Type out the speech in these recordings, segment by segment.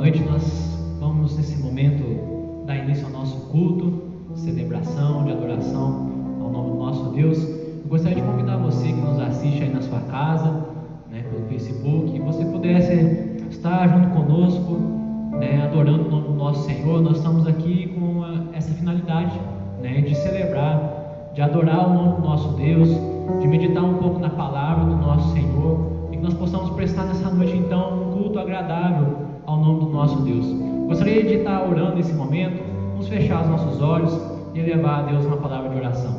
noite nós vamos nesse momento dar início ao nosso culto, celebração, de adoração ao nome do nosso Deus. Eu gostaria de convidar você que nos assiste aí na sua casa, pelo Facebook, que você pudesse estar junto conosco, adorando o nome do nosso Senhor. Nós estamos aqui com essa finalidade, de celebrar, de adorar o nome do nosso Deus, de meditar um pouco na palavra do nosso Senhor, e que nós possamos prestar nessa noite então um culto agradável ao nome do nosso Deus. Gostaria de estar orando nesse momento. Vamos fechar os nossos olhos e elevar a Deus uma palavra de oração.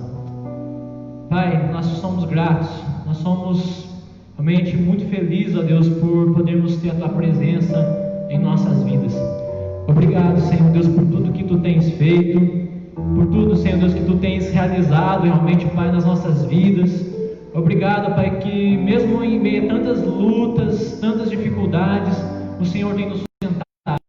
Pai, nós somos gratos, nós somos realmente muito felizes, ó Deus, por podermos ter a Tua presença em nossas vidas. Obrigado, Senhor Deus, por tudo que Tu tens feito, por tudo, Senhor Deus, que Tu tens realizado realmente, Pai, nas nossas vidas. Obrigado, Pai, que mesmo em meio a tantas lutas, tantas dificuldades, o Senhor tem nos sustentado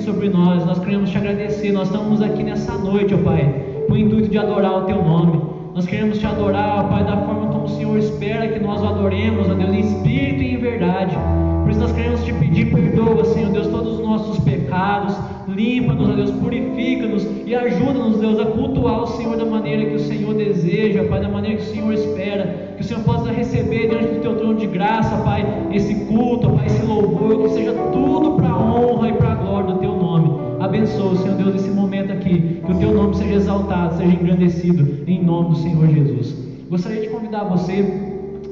sobre nós. Nós queremos Te agradecer. Nós estamos aqui nessa noite, ó Pai, com o intuito de adorar o Teu nome. Nós queremos Te adorar, ó Pai, da forma como o Senhor espera que nós o adoremos, ó Deus, em espírito e em verdade. Por isso nós queremos Te pedir, perdoa, Senhor Deus, todos os nossos pecados, limpa-nos, ó Deus, purifica-nos e ajuda-nos, Deus, a cultuar o Senhor da maneira que o Senhor deseja, Pai, da maneira que o Senhor espera, que o Senhor possa receber diante do Teu trono de graça, Pai, esse culto, Pai, esse louvor, que seja tudo para a honra e para a glória do Teu nome. Abençoa, Senhor Deus, esse momento aqui, que o Teu nome seja exaltado, seja engrandecido, em nome do Senhor Jesus. Gostaria de convidar você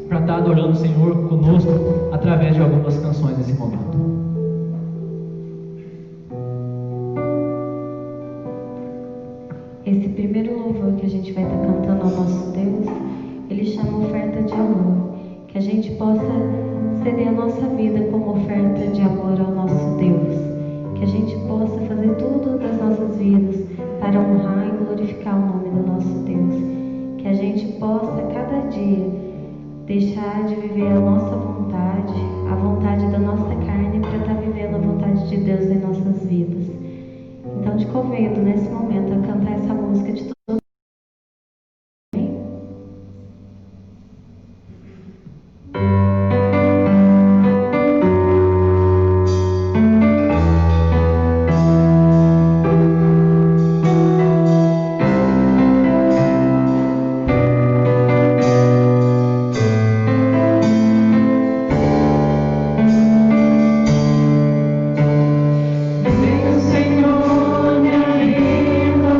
para estar adorando o Senhor conosco através de algumas canções nesse momento. Esse primeiro louvor que a gente vai estar cantando ao nosso Deus, ele chama oferta de amor. Que a gente possa ceder a nossa vida como oferta de amor ao nosso Deus. Que a gente possa fazer tudo das nossas vidas para honrar e glorificar o nome do nosso Deus. Que a gente possa cada dia deixar de viver a nossa vontade, a vontade da nossa carne, para estar vivendo a vontade de Deus em nossas vidas. Então te convido nesse momento a cantar essa música de todo. Senhor, me arrependo.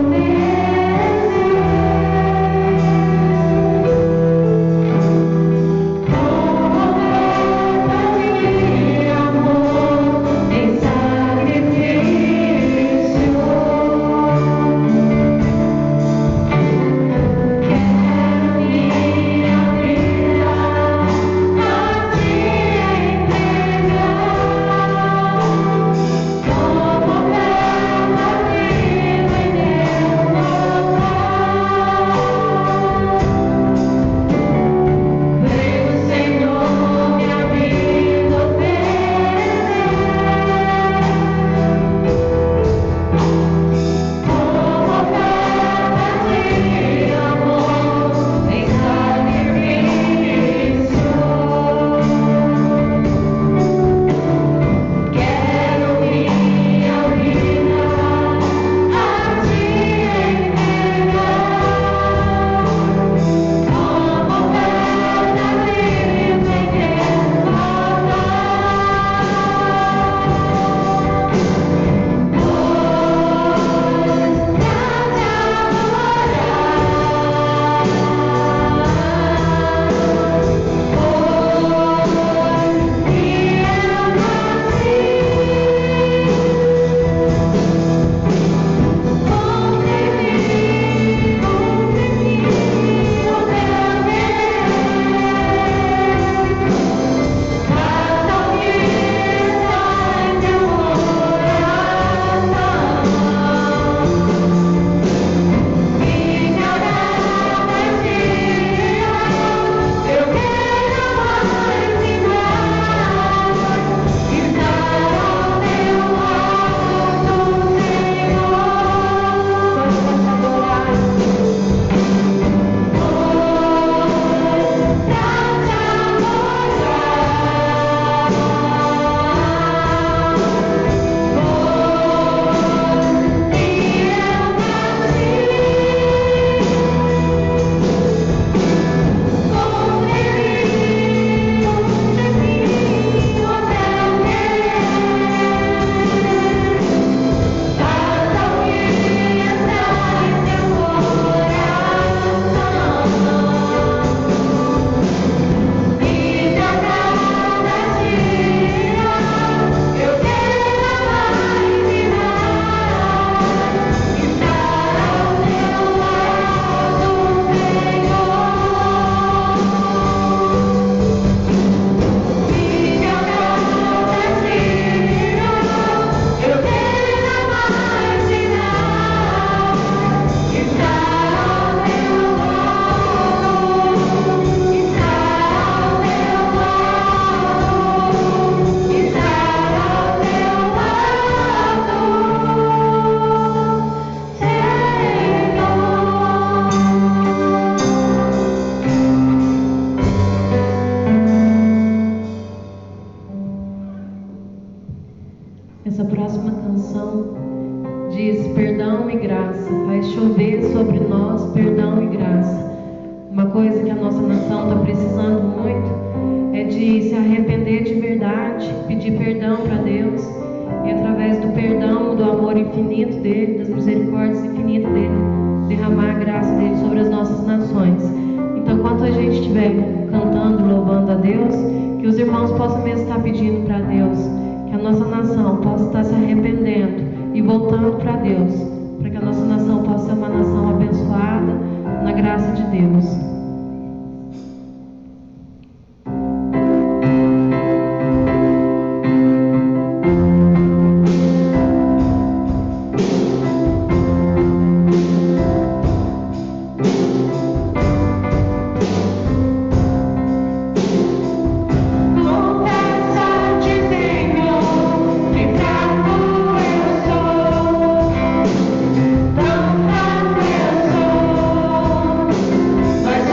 canção diz perdão e graça, vai chover sobre nós perdão e graça. Uma coisa que a nossa nação está precisando muito é de se arrepender de verdade, pedir perdão para Deus e através do perdão, do amor infinito dele, das misericórdias infinitas dele, derramar a graça dele sobre as nossas nações. Então, enquanto a gente estiver cantando, louvando a Deus, que os irmãos possam mesmo estar pedindo para Deus, que a nossa nação possa estar se arrependendo e voltando para Deus, para que a nossa nação possa ser uma nação abençoada na graça de Deus. Mas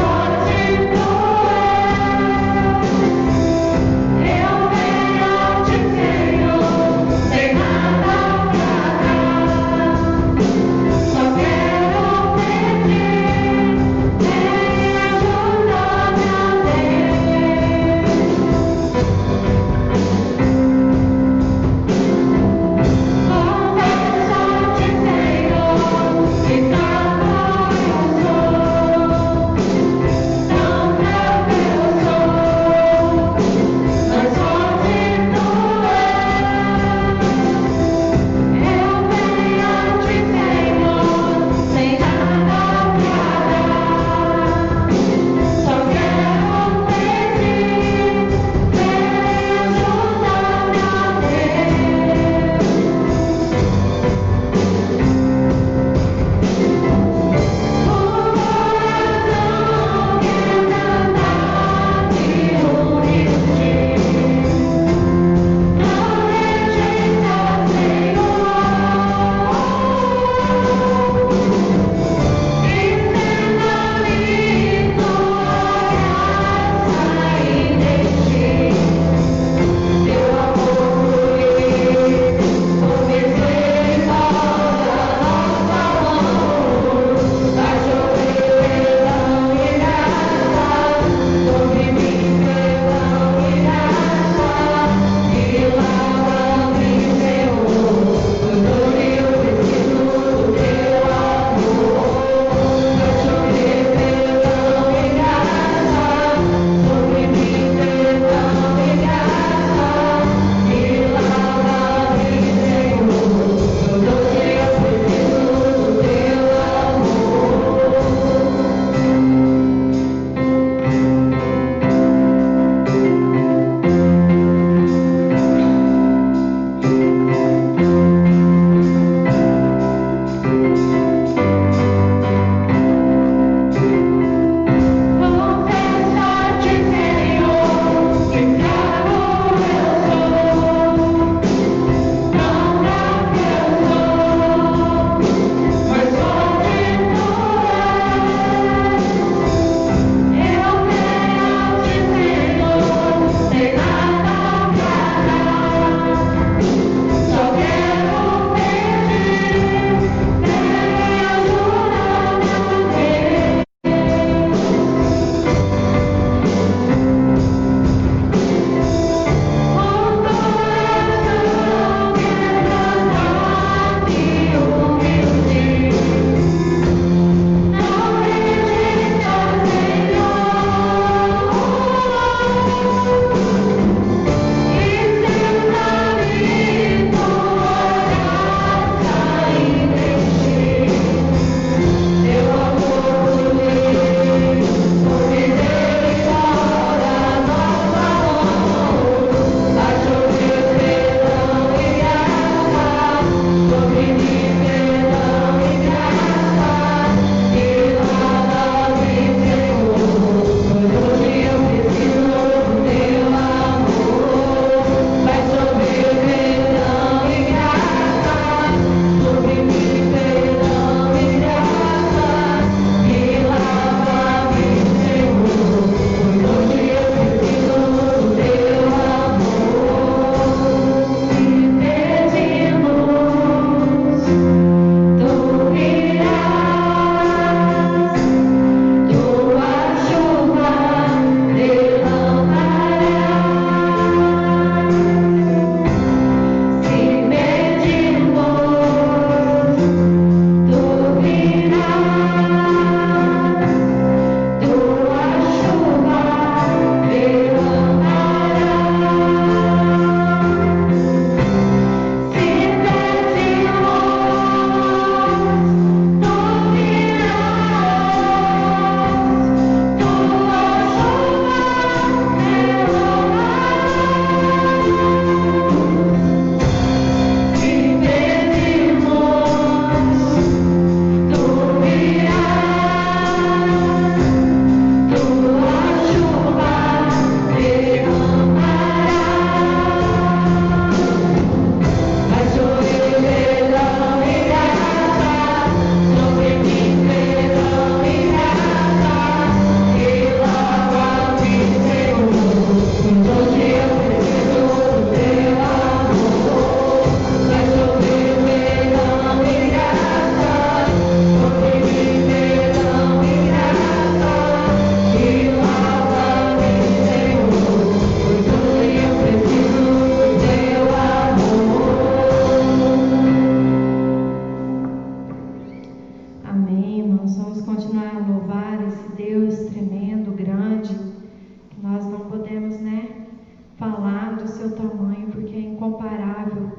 falar do seu tamanho, porque é incomparável.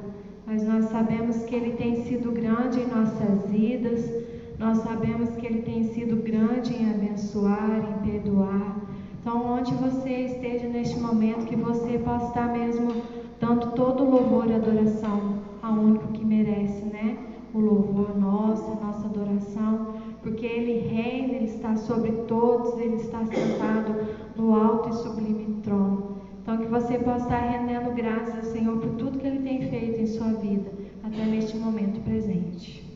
Mas nós sabemos que Ele tem sido grande em nossas vidas, nós sabemos que Ele tem sido grande em abençoar, em perdoar. Então, onde você esteja neste momento, que você possa estar mesmo dando todo o louvor e adoração ao único que merece, né? O louvor nosso, a nossa adoração, porque Ele reina, Ele está sobre todos, Ele está sentado no alto e sublime trono. Então, que você possa estar rendendo graças ao Senhor por tudo que Ele tem feito em sua vida, até neste momento presente.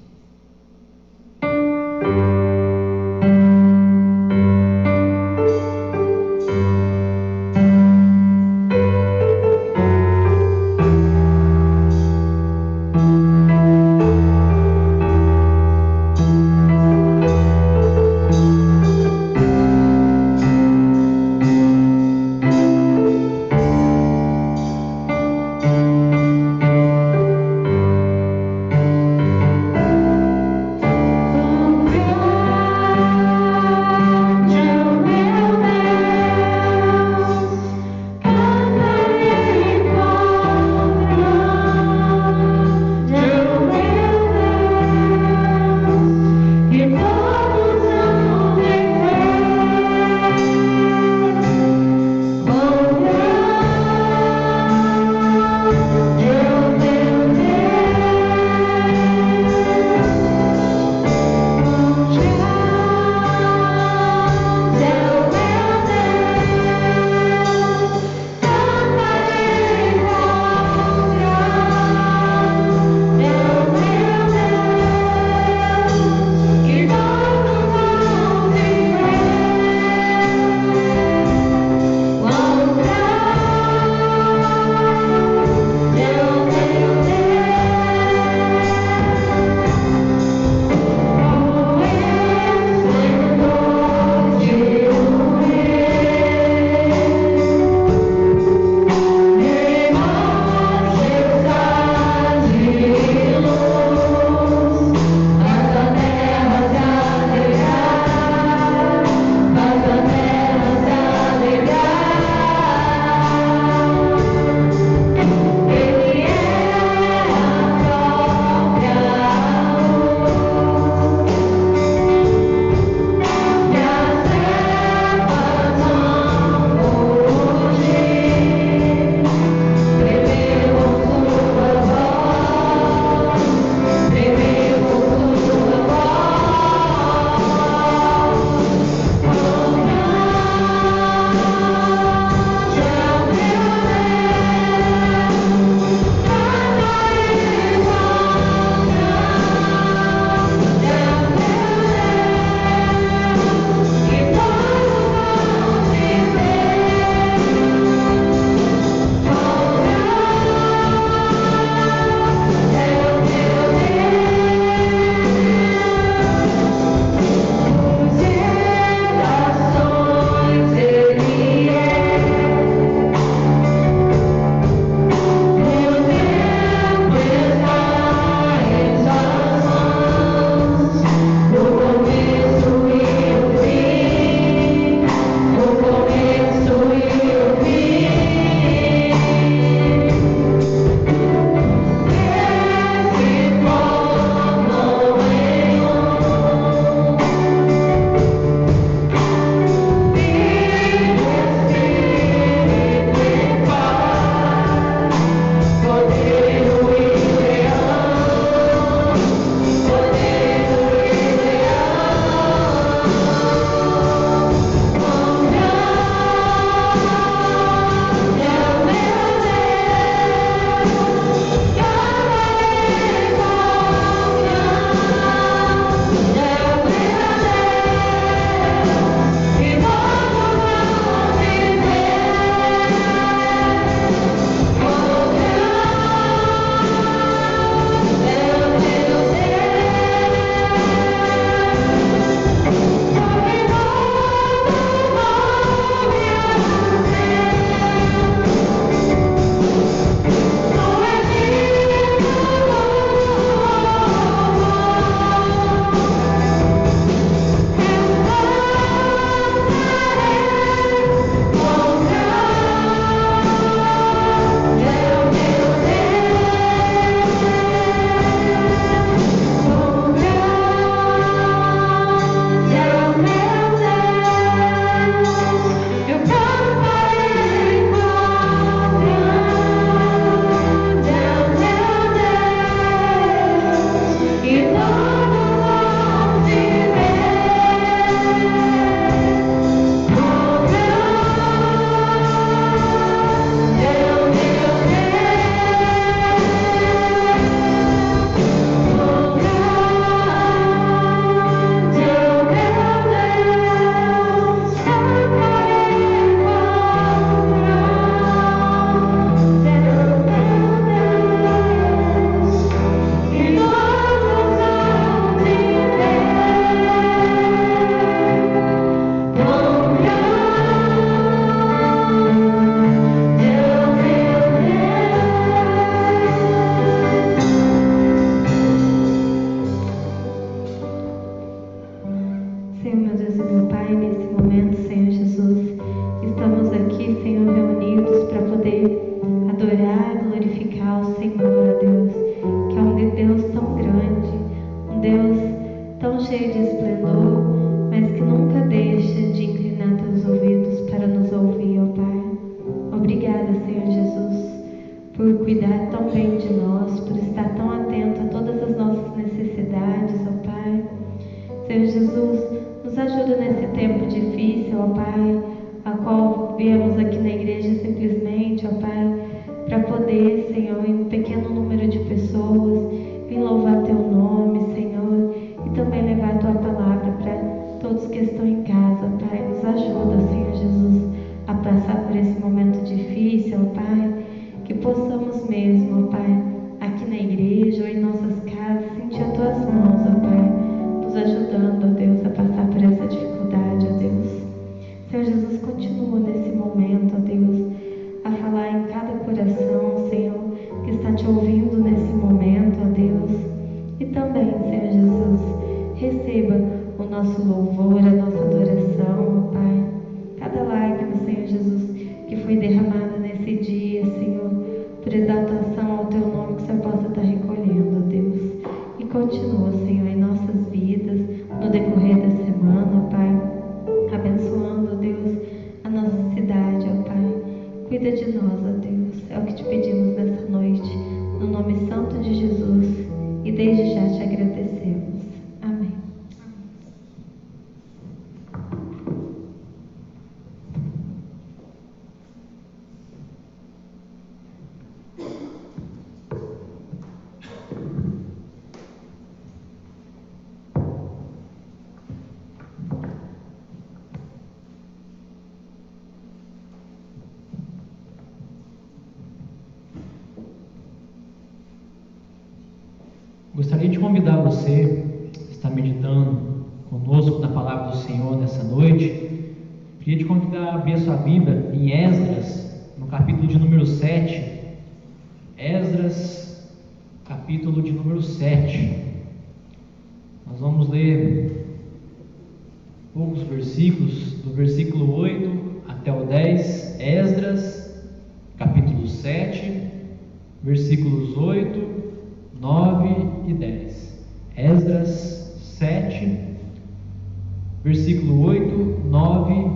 obrigada, Senhor Jesus, por cuidar tão bem de nós, por estar tão atento a todas as nossas necessidades, ó Pai. Senhor Jesus, nos ajuda nesse tempo difícil, ó Pai, a qual viemos aqui na igreja simplesmente, ó Pai, para poder, Senhor, em um pequeno número de pessoas, vir louvar Teu nome, Senhor, e também levar a Tua palavra para todos que estão em casa, Pai. Nos ajuda, Senhor Jesus, a passar por esse momento difícil, ó Pai, que possamos mesmo, ó Pai, aqui na igreja ou em nossas casas, sentir as Tuas mãos, ó Pai, nos ajudando, ó Deus, a passar por essa dificuldade, ó Deus. Senhor Jesus, continua nesse momento, ó Deus, a falar em cada coração, Senhor, que está Te ouvindo nesse momento, ó Deus. E também, Senhor Jesus, receba o nosso louvor, a nossa adoração, ó Pai. Cada lágrima, Senhor Jesus, que foi derramada nesse dia, Senhor, por exaltação ao Teu nome, que o Senhor possa estar recolhendo, ó Deus. E continua, Senhor, em nossas vidas, no decorrer da semana, ó Pai, abençoando, ó Deus, a nossa cidade, ó Pai. Cuida de nós, ó Deus, é o que Te pedimos nessa noite, no nome santo de Jesus, e desde já Te agradecemos. Amém. Gostaria de convidar você que está meditando conosco na palavra do Senhor nessa noite. Queria te convidar a abrir a sua Bíblia em Esdras, no capítulo de número 7. Esdras, capítulo de número 7. Nós vamos ler poucos versículos, do versículo 8 até o 10. Esdras, capítulo 7, versículos 8, 9 e 10. Esdras 7, versículo 8, 9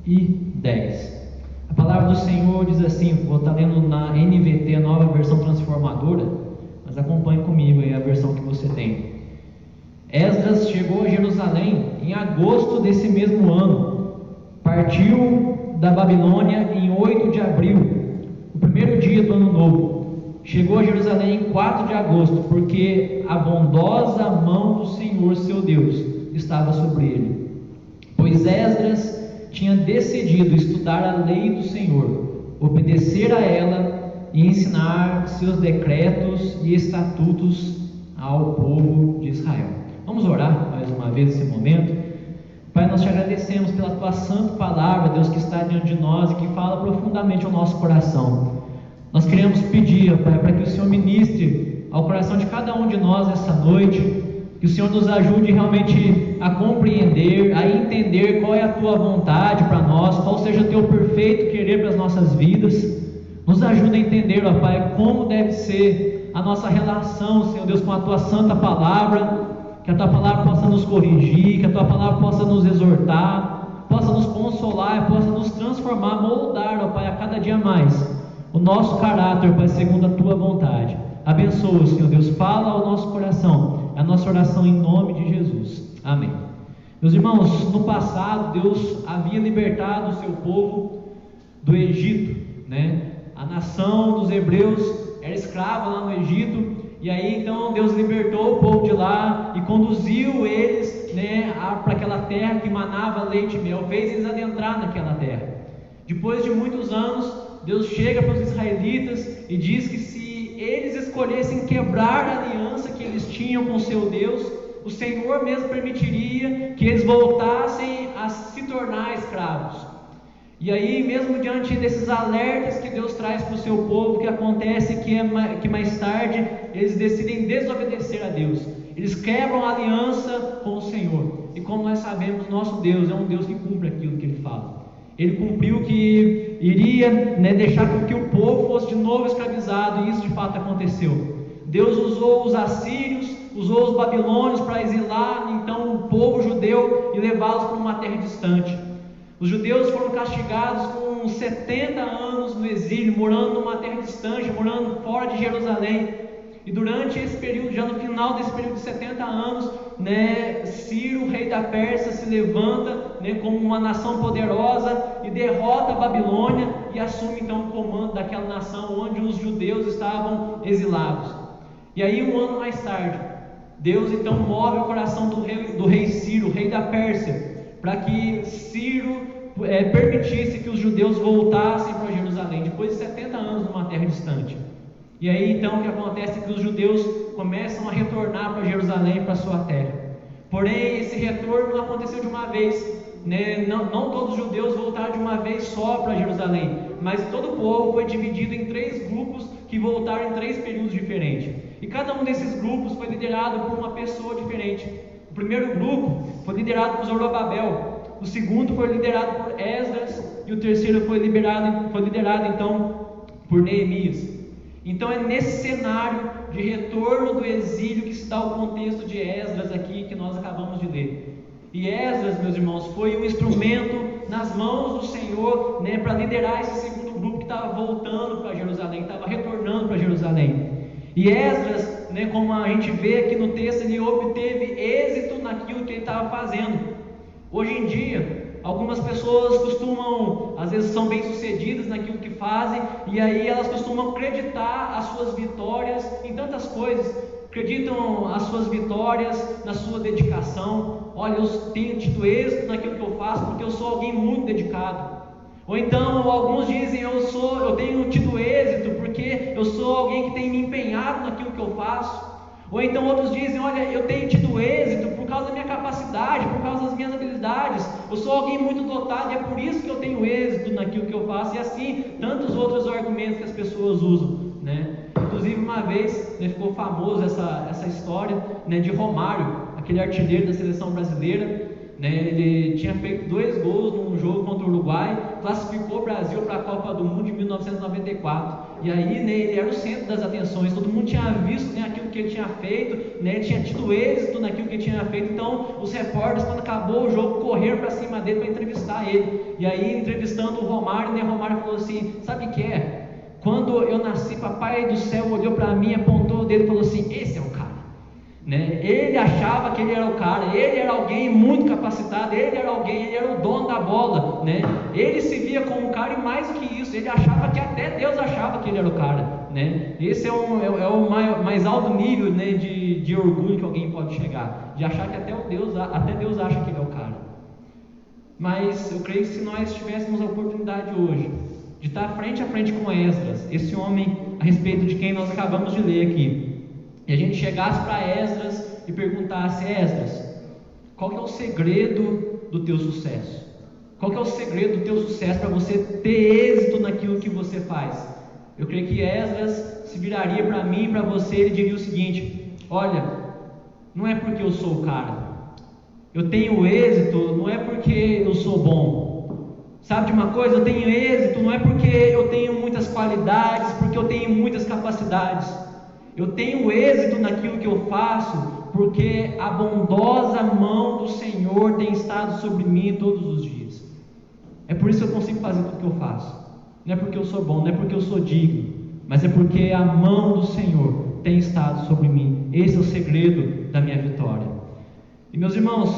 e 10. A palavra do Senhor diz assim, vou estar lendo na NVT, a nova versão transformadora, mas acompanhe comigo aí a versão que você tem. Esdras chegou a Jerusalém em agosto desse mesmo ano. Partiu da Babilônia em 8 de abril, o primeiro dia do ano novo. Chegou a Jerusalém em 4 de agosto, porque a bondosa mão do Senhor seu Deus estava sobre ele. Pois Esdras tinha decidido estudar a lei do Senhor, obedecer a ela e ensinar seus decretos e estatutos ao povo de Israel. Vamos orar mais uma vez nesse momento. Pai, nós Te agradecemos pela Tua santa palavra, Deus, que está diante de nós e que fala profundamente ao nosso coração. Nós queremos pedir, Pai, para que o Senhor ministre ao coração de cada um de nós essa noite, que o Senhor nos ajude realmente a compreender, a entender qual é a Tua vontade para nós, qual seja o Teu perfeito querer para as nossas vidas. Nos ajude a entender, ó Pai, como deve ser a nossa relação, Senhor Deus, com a Tua santa palavra, que a Tua palavra possa nos corrigir, que a Tua palavra possa nos exortar, possa nos consolar, possa nos transformar, moldar, ó Pai, a cada dia mais o nosso caráter, Pai, segundo a Tua vontade. Abençoa, Senhor Deus, fala ao nosso coração, é a nossa oração em nome de Jesus. Amém. Meus irmãos, no passado Deus havia libertado o seu povo do Egito, né? A nação dos hebreus era escrava lá no Egito, e aí então Deus libertou o povo de lá e conduziu eles, né, para aquela terra que manava leite e mel, fez eles adentrar naquela terra. Depois de muitos anos, Deus chega para os israelitas e diz que se eles escolhessem quebrar a aliança que eles tinham com o seu Deus, o Senhor mesmo permitiria que eles voltassem a se tornar escravos. E aí, mesmo diante desses alertas que Deus traz para o seu povo, que acontece que mais tarde eles decidem desobedecer a Deus. Eles quebram a aliança com o Senhor. E como nós sabemos, nosso Deus é um Deus que cumpre aquilo que Ele fala. Ele cumpriu que iria, né, deixar com que o povo fosse de novo escravizado, e isso de fato aconteceu. Deus usou os assírios, usou os babilônios para exilar então o povo judeu e levá-los para uma terra distante. Os judeus foram castigados com 70 anos no exílio, morando numa terra distante, morando fora de Jerusalém. E durante esse período, já no final desse período de 70 anos, Ciro, rei da Pérsia, se levanta como uma nação poderosa e derrota a Babilônia e assume então o comando daquela nação onde os judeus estavam exilados. E aí, um ano mais tarde, Deus então move o coração do rei Ciro, rei da Pérsia, para que Ciro permitisse que os judeus voltassem para Jerusalém, depois de 70 anos numa terra distante. E aí então o que acontece é que os judeus começam a retornar para Jerusalém, para sua terra. Porém, esse retorno não aconteceu de uma vez, não todos os judeus voltaram de uma vez só para Jerusalém, mas todo o povo foi dividido em 3 grupos que voltaram em 3 períodos diferentes. E cada um desses grupos foi liderado por uma pessoa diferente. O primeiro grupo foi liderado por Zorobabel, o segundo foi liderado por Esdras e o terceiro foi liderado então por Neemias. Então é nesse cenário de retorno do exílio que se dá o contexto de Esdras aqui que nós acabamos de ler. E Esdras, meus irmãos, foi um instrumento nas mãos do Senhor para liderar esse segundo grupo que estava voltando para Jerusalém, estava retornando para Jerusalém. E Esdras, como a gente vê aqui no texto, ele obteve êxito naquilo que ele estava fazendo. Hoje em dia, algumas pessoas costumam, às vezes são bem-sucedidas naquilo que fazem, e aí elas costumam acreditar as suas vitórias em tantas coisas. Acreditam as suas vitórias na sua dedicação. Olha, eu tenho tido êxito naquilo que eu faço porque eu sou alguém muito dedicado. Ou então, alguns dizem, eu tenho tido êxito porque eu sou alguém que tem me empenhado naquilo que eu faço. Ou então outros dizem, olha, eu tenho tido êxito por causa da minha capacidade, por causa das minhas habilidades, eu sou alguém muito dotado e é por isso que eu tenho êxito naquilo que eu faço, e assim, tantos outros argumentos que as pessoas usam, Inclusive uma vez ficou famoso essa história de Romário, aquele artilheiro da seleção brasileira. Ele tinha feito 2 gols num jogo contra o Uruguai, classificou o Brasil para a Copa do Mundo em 1994, e aí ele era o centro das atenções, todo mundo tinha visto aquilo que ele tinha feito, ele tinha tido êxito naquilo que ele tinha feito. Então os repórteres, quando acabou o jogo, correram para cima dele para entrevistar ele, e aí entrevistando o Romário, Romário falou assim, sabe o que é? Quando eu nasci, papai do céu olhou para mim, apontou o dedo e falou assim, esse é o cara. Ele achava que ele era o cara, ele era alguém muito capacitado, ele era o dono da bola, ele se via como um cara, e mais do que isso, ele achava que até Deus achava que ele era o cara, Esse é o mais alto nível de orgulho que alguém pode chegar, de achar que até Deus acha que ele é o cara. Mas eu creio que se nós tivéssemos a oportunidade hoje de estar frente a frente com Esdras, esse homem a respeito de quem nós acabamos de ler aqui, e a gente chegasse para Esdras e perguntasse, Esdras, qual que é o segredo do teu sucesso? Qual que é o segredo do teu sucesso para você ter êxito naquilo que você faz? Eu creio que Esdras se viraria para mim e para você, ele diria o seguinte, olha, não é porque eu sou o cara, eu tenho êxito não é porque eu sou bom. Sabe de uma coisa? Eu tenho êxito não é porque eu tenho muitas qualidades, porque eu tenho muitas capacidades. Eu tenho êxito naquilo que eu faço porque a bondosa mão do Senhor tem estado sobre mim todos os dias. É por isso que eu consigo fazer tudo que eu faço. Não é porque eu sou bom, não é porque eu sou digno, mas é porque a mão do Senhor tem estado sobre mim. Esse é o segredo da minha vitória. E meus irmãos,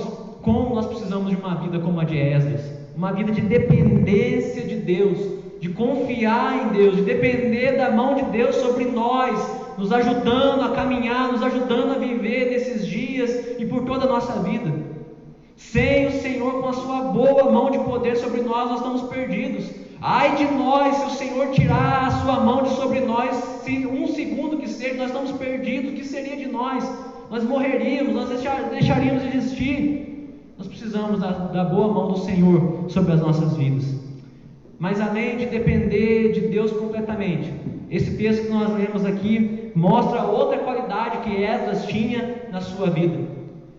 como nós precisamos de uma vida como a de Esdras, uma vida de dependência de Deus, de confiar em Deus, de depender da mão de Deus sobre nós, nos ajudando a caminhar, nos ajudando a viver nesses dias e por toda a nossa vida. Sem o Senhor com a sua boa mão de poder sobre nós estamos perdidos. Ai de nós se o Senhor tirar a sua mão de sobre nós, se um segundo que seja, nós estamos perdidos. O que seria de nós? Nós morreríamos, nós deixaríamos de existir. Nós precisamos da boa mão do Senhor sobre as nossas vidas. Mas além de depender de Deus completamente, esse texto que nós lemos aqui mostra outra qualidade que Esdras tinha na sua vida.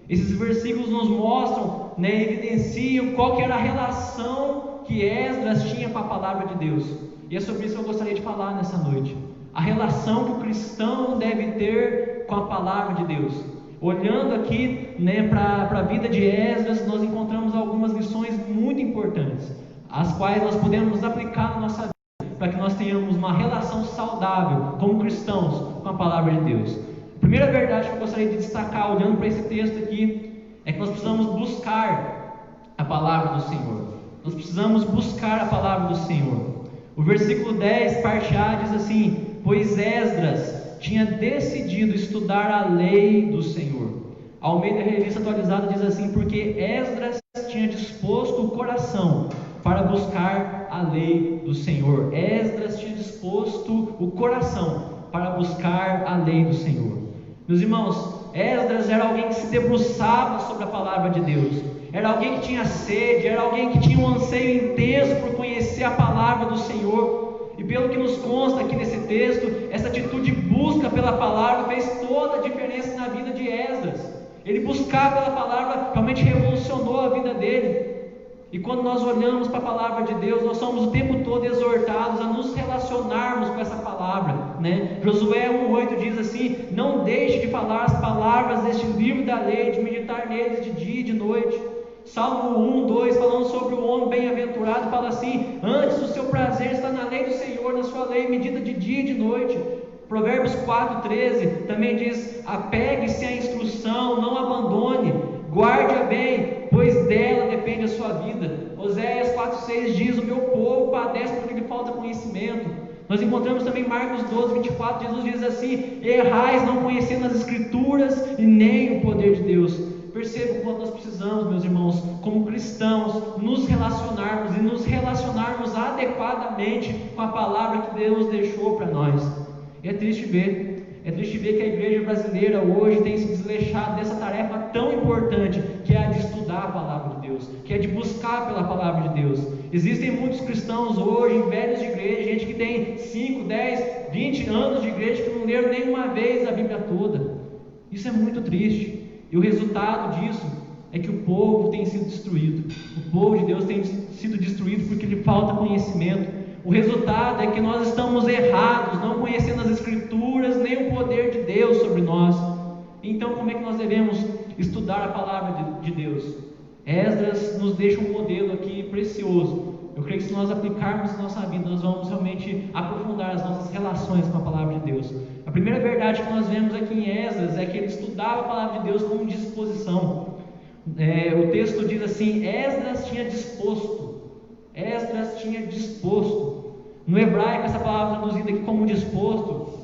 Esses versículos nos mostram, evidenciam qual que era a relação que Esdras tinha com a palavra de Deus. E é sobre isso que eu gostaria de falar nessa noite. A relação que o cristão deve ter com a palavra de Deus. Olhando aqui, né, para a vida de Esdras, nós encontramos algumas lições muito importantes, as quais nós podemos aplicar na nossa vida, para que nós tenhamos uma relação saudável como cristãos com a palavra de Deus. A primeira verdade que eu gostaria de destacar, olhando para esse texto aqui, é que nós precisamos buscar a palavra do Senhor. Nós precisamos buscar a palavra do Senhor. O versículo 10, parte A, diz assim: pois Esdras tinha decidido estudar a lei do Senhor. A Almeida Revista Atualizada diz assim: porque Esdras tinha disposto o coração para buscar a lei do Senhor. Esdras tinha disposto o coração para buscar a lei do Senhor. Meus irmãos, Esdras era alguém que se debruçava sobre a palavra de Deus, era alguém que tinha sede, era alguém que tinha um anseio intenso por conhecer a palavra do Senhor. E pelo que nos consta aqui nesse texto, essa atitude de busca pela palavra fez toda a diferença na vida de Esdras. Ele buscar pela palavra realmente revolucionou a vida dele. E quando nós olhamos para a palavra de Deus, nós somos o tempo todo exortados a nos relacionarmos com essa palavra, né? Josué 1,8 diz assim: não deixe de falar as palavras deste livro da lei, de meditar neles de dia e de noite. Salmo 1:2, falando sobre o homem bem-aventurado, fala assim: antes o seu prazer está na lei do Senhor, na sua lei medida de dia e de noite. Provérbios 4:13 também diz: apegue-se à instrução, não abandone, guarde-a bem, pois dela depende a sua vida. Oséias 4:6 diz: o meu povo padece porque lhe falta conhecimento. Nós encontramos também Marcos 12:24, Jesus diz assim: errais não conhecendo as escrituras e nem o poder de Deus. Perceba o quanto nós precisamos, meus irmãos, como cristãos, nos relacionarmos e nos relacionarmos adequadamente com a palavra que Deus deixou para nós. E é triste ver que a igreja brasileira hoje tem se desleixado dessa tarefa tão importante, que é a de estudar a palavra de Deus, que é de buscar pela palavra de Deus. Existem muitos cristãos hoje, velhos de igreja, gente que tem 5, 10, 20 anos de igreja, que não leram nenhuma vez a Bíblia toda. Isso é muito triste. E o resultado disso é que o povo tem sido destruído. O povo de Deus tem sido destruído porque lhe falta conhecimento. O resultado é que nós estamos errados, não conhecendo as Escrituras, nem o poder de Deus sobre nós. Então, como é que nós devemos estudar a palavra de Deus? Esdras nos deixa um modelo aqui precioso. Eu creio que se nós aplicarmos na nossa vida, nós vamos realmente aprofundar as nossas relações com a palavra de Deus. A primeira verdade que nós vemos aqui em Esdras é que ele estudava a palavra de Deus com disposição. O texto diz assim: Esdras tinha disposto. Esdras tinha disposto. No hebraico, essa palavra traduzida aqui como disposto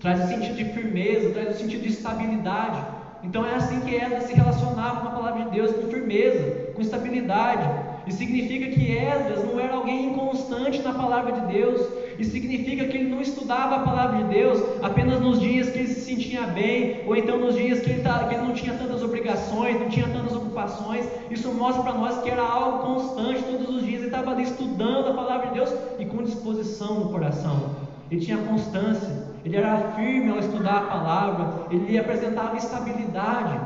traz o sentido de firmeza, traz o sentido de estabilidade. Então é assim que Esdras se relacionava com a palavra de Deus, com firmeza, com estabilidade. E significa que Esdras não era alguém inconstante na palavra de Deus. E significa que ele não estudava a palavra de Deus apenas nos dias que ele se sentia bem, ou então nos dias que ele não tinha tantas obrigações, não tinha tantas ocupações. Isso mostra para nós que era algo constante, todos os dias ele estava ali estudando a palavra de Deus e com disposição no coração. Ele tinha constância, ele era firme ao estudar a palavra, ele apresentava estabilidade,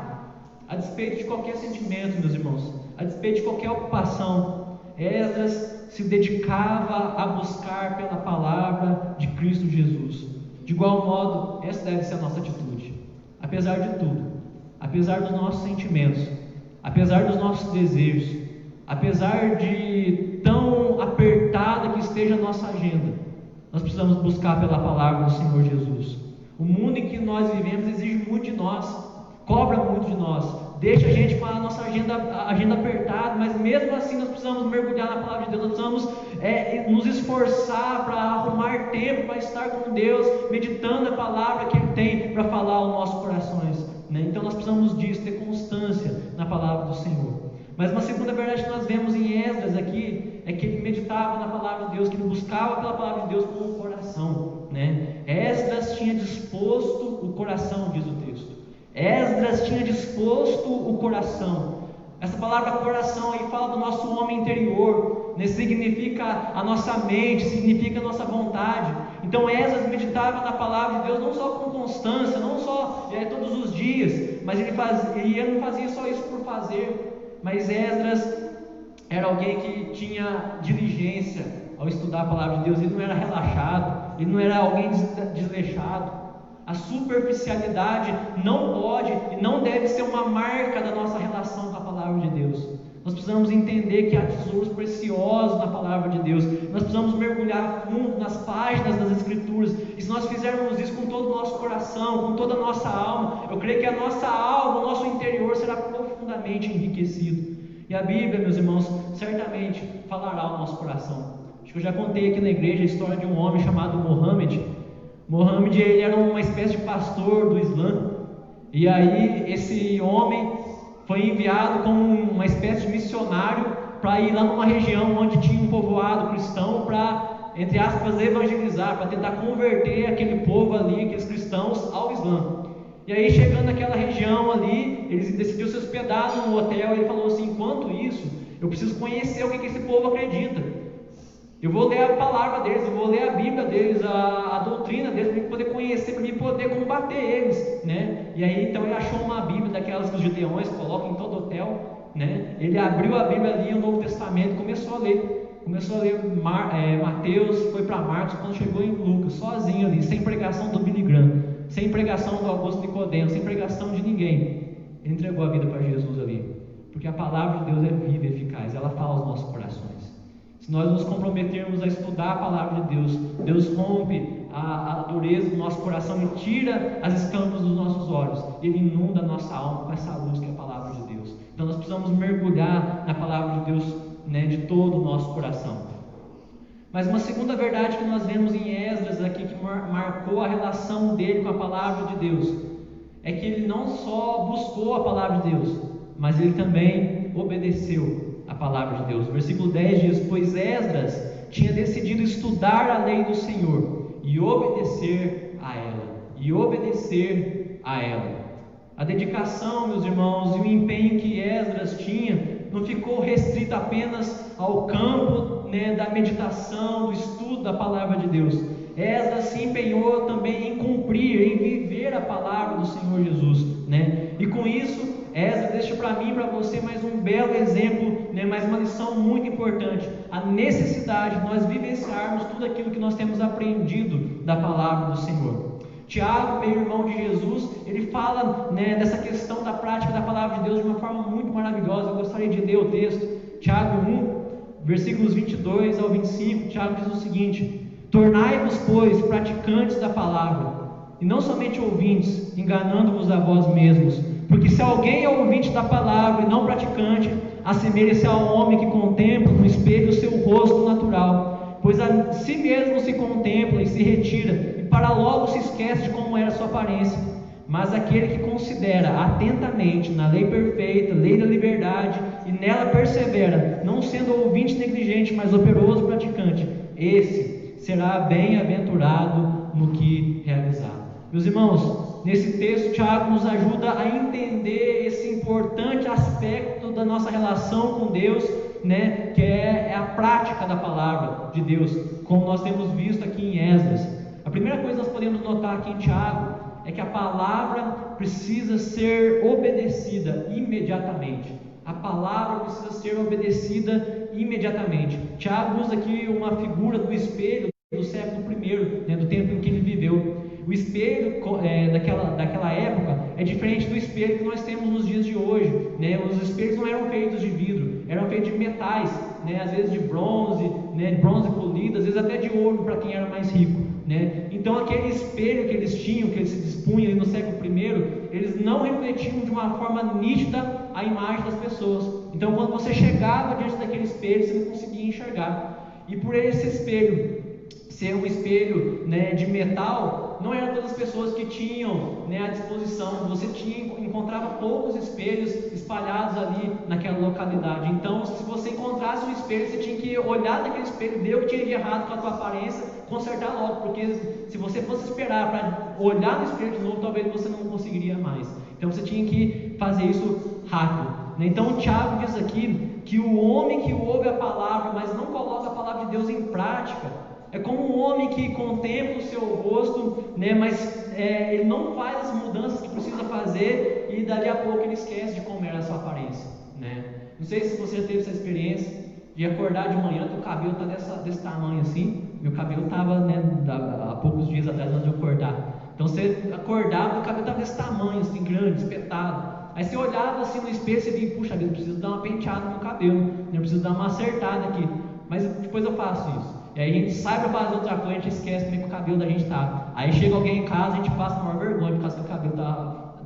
a despeito de qualquer sentimento, meus irmãos, a despeito de qualquer ocupação. Esdras se dedicava a buscar pela palavra de Cristo Jesus. De igual modo, essa deve ser a nossa atitude. Apesar de tudo, apesar dos nossos sentimentos, apesar dos nossos desejos, apesar de tão apertada que esteja a nossa agenda, nós precisamos buscar pela palavra do Senhor Jesus. O mundo em que nós vivemos exige muito de nós, cobra muito de nós, deixa a gente com a nossa agenda apertada, mas mesmo assim nós precisamos mergulhar na palavra de Deus, nós precisamos nos esforçar para arrumar tempo para estar com Deus, meditando a palavra que Ele tem para falar aos nossos corações, né? Então nós precisamos disso, ter constância na palavra do Senhor. Mas uma segunda verdade que nós vemos em Esdras aqui é que ele meditava na palavra de Deus, que ele buscava pela palavra de Deus com o coração, né? Esdras tinha disposto o coração, diz o texto. Esdras tinha disposto o coração. Essa palavra coração aí fala do nosso homem interior, né? Significa a nossa mente, significa a nossa vontade. Então Esdras meditava na palavra de Deus não só com constância, não só todos os dias, mas ele não fazia só isso por fazer. Mas Esdras era alguém que tinha diligência ao estudar a palavra de Deus. Ele não era relaxado, ele não era alguém desleixado. A superficialidade não pode e não deve ser uma marca da nossa relação com a palavra de Deus. Nós precisamos entender que há tesouros preciosos na palavra de Deus. Nós precisamos mergulhar fundo nas páginas das Escrituras. E se nós fizermos isso com todo o nosso coração, com toda a nossa alma, eu creio que a nossa alma, o nosso interior será profundamente enriquecido. E a Bíblia, meus irmãos, certamente falará ao nosso coração. Acho que eu já contei aqui na igreja a história de um homem chamado Mohammed. Mohammed, ele era uma espécie de pastor do Islã. E aí esse homem foi enviado como uma espécie de missionário para ir lá numa região onde tinha um povoado cristão para, entre aspas, evangelizar, para tentar converter aquele povo ali, aqueles cristãos, ao Islã. E aí, chegando naquela região ali, ele decidiu se hospedar num hotel. E ele falou assim: enquanto isso, eu preciso conhecer o que esse povo acredita. Eu vou ler a palavra deles, eu vou ler a Bíblia deles, a doutrina deles, para poder conhecer, para poder combater eles, né? E aí, então, ele achou uma Bíblia daquelas que os gideões colocam em todo hotel, né? Ele abriu a Bíblia ali, o Novo Testamento, começou a ler Mateus, foi para Marcos, quando chegou em Lucas, sozinho ali, sem pregação do Billy Graham, sem pregação do Augusto Nicodemo, sem pregação de ninguém. Ele entregou a vida para Jesus ali, porque a palavra de Deus é viva e eficaz, ela fala aos nossos corações. Se nós nos comprometermos a estudar a palavra de Deus, Deus rompe a dureza do nosso coração e tira as escamas dos nossos olhos. Ele inunda a nossa alma com essa luz que é a palavra de Deus. Então nós precisamos mergulhar na palavra de Deus, né, de todo o nosso coração. Mas uma segunda verdade que nós vemos em Esdras aqui, que marcou a relação dele com a palavra de Deus, é que ele não só buscou a palavra de Deus, mas ele também obedeceu a palavra de Deus. Versículo 10 diz: pois Esdras tinha decidido estudar a lei do Senhor e obedecer a ela. A dedicação, meus irmãos, e o empenho que Esdras tinha não ficou restrito apenas ao campo, né, da meditação, do estudo da palavra de Deus. Esdras se empenhou também em cumprir, em viver a palavra do Senhor Jesus, né? E com isso, Esdras deixa para mim e para você mais um belo exemplo, né, mais uma lição muito importante: a necessidade de nós vivenciarmos tudo aquilo que nós temos aprendido da palavra do Senhor. Tiago, meio-irmão de Jesus, ele fala, né, dessa questão da prática da palavra de Deus de uma forma muito maravilhosa. Eu gostaria de ler o texto, Tiago 1, versículos 22 ao 25. Tiago diz o seguinte: tornai-vos, pois, praticantes da palavra, e não somente ouvintes, enganando-vos a vós mesmos. Porque se alguém é ouvinte da palavra e não praticante, assemelha-se ao homem que contempla no espelho o seu rosto natural, pois a si mesmo se contempla e se retira, e para logo se esquece de como era a sua aparência. Mas aquele que considera atentamente na lei perfeita, lei da liberdade, e nela persevera, não sendo ouvinte negligente, mas operoso praticante, esse será bem-aventurado no que realizar. Meus irmãos, nesse texto, Tiago nos ajuda a entender esse importante aspecto da nossa relação com Deus, né, que é a prática da palavra de Deus, como nós temos visto aqui em Esdras. A primeira coisa que nós podemos notar aqui em Tiago é que a palavra precisa ser obedecida imediatamente. A palavra precisa ser obedecida imediatamente. Tiago usa aqui uma figura do espelho do século I, né, do tempo em que ele viveu. O espelho daquela época é diferente do espelho que nós temos nos dias de hoje, né? Os espelhos não eram feitos de vidro, eram feitos de metais, né? Às vezes de bronze, né? De bronze polido, às vezes até de ouro para quem era mais rico, né? Então aquele espelho que eles tinham, que eles se dispunham no século I, eles não refletiam de uma forma nítida a imagem das pessoas. Então quando você chegava diante daquele espelho, você não conseguia enxergar. E por esse espelho ser um espelho, né, de metal, não eram todas as pessoas que tinham, né, à disposição. Você encontrava poucos espelhos espalhados ali naquela localidade. Então, se você encontrasse um espelho, você tinha que olhar naquele espelho, ver o que tinha de errado com a tua aparência, consertar logo, porque se você fosse esperar para olhar no espelho de novo, talvez você não conseguiria mais. Então você tinha que fazer isso rápido. Então Tiago diz aqui que o homem que ouve a palavra, mas não coloca a palavra de Deus em prática, é como um homem que contempla o seu rosto, né, mas ele não faz as mudanças que precisa fazer, e dali a pouco ele esquece de como era a sua aparência, né? Não sei se você já teve essa experiência de acordar de manhã, teu cabelo está desse tamanho assim. Meu cabelo estava, né, há poucos dias atrás, antes de eu acordar, Então você acordava, o cabelo estava desse tamanho, assim, grande, espetado. Aí você olhava assim no espelho e você via, puxa vida, eu preciso dar uma penteada no cabelo, eu preciso dar uma acertada aqui. Mas depois eu faço isso. E aí a gente sai para fazer outra coisa, a gente esquece como é que o cabelo da gente tá. Aí chega alguém em casa, a gente passa a maior vergonha por causa que o cabelo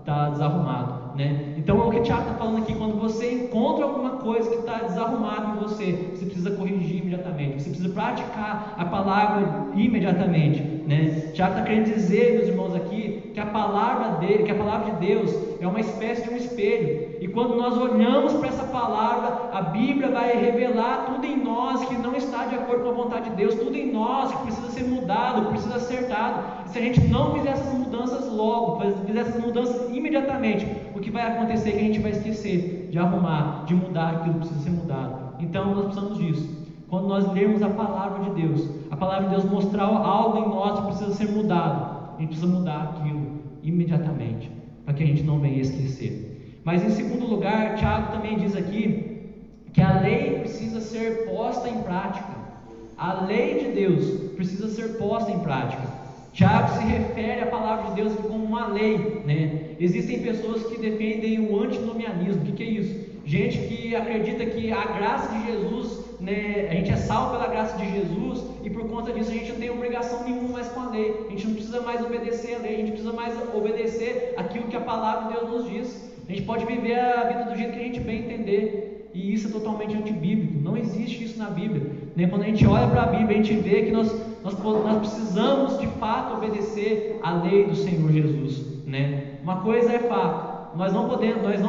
tá desarrumado, né? Então é o que o Tiago está falando aqui. Quando você encontra alguma coisa que está desarrumada em você, você precisa corrigir imediatamente, você precisa praticar a palavra imediatamente, né? Tiago está querendo dizer, meus irmãos, aqui que a palavra de Deus é uma espécie de um espelho, e quando nós olhamos para essa palavra, a Bíblia vai revelar tudo em nós que não está de acordo com a vontade de Deus, tudo em nós que precisa ser mudado, precisa ser acertado. E se a gente não fizer essas mudanças logo, fizer essas mudanças imediatamente, o que vai acontecer é que a gente vai esquecer de arrumar, de mudar aquilo que precisa ser mudado. Então nós precisamos disso. Quando nós lermos a palavra de Deus, a palavra de Deus mostrar algo em nós que precisa ser mudado, a gente precisa mudar aquilo imediatamente, para que a gente não venha esquecer. Mas em segundo lugar, Tiago também diz aqui que a lei precisa ser posta em prática. A lei de Deus precisa ser posta em prática. Tiago se refere à palavra de Deus como uma lei, né? Existem pessoas que defendem o antinomianismo. O que é isso? Gente que acredita que a graça de Jesus, né, a gente é salvo pela graça de Jesus, e por conta disso a gente não tem obrigação nenhuma mais com a lei. A gente não precisa mais obedecer a lei, a gente precisa mais obedecer aquilo que a palavra de Deus nos diz. A gente pode viver a vida do jeito que a gente bem entender, e isso é totalmente antibíblico. Não existe isso na Bíblia, né? Quando a gente olha para a Bíblia, a gente vê que nós precisamos de fato obedecer a lei do Senhor Jesus, né? Uma coisa é fato: nós não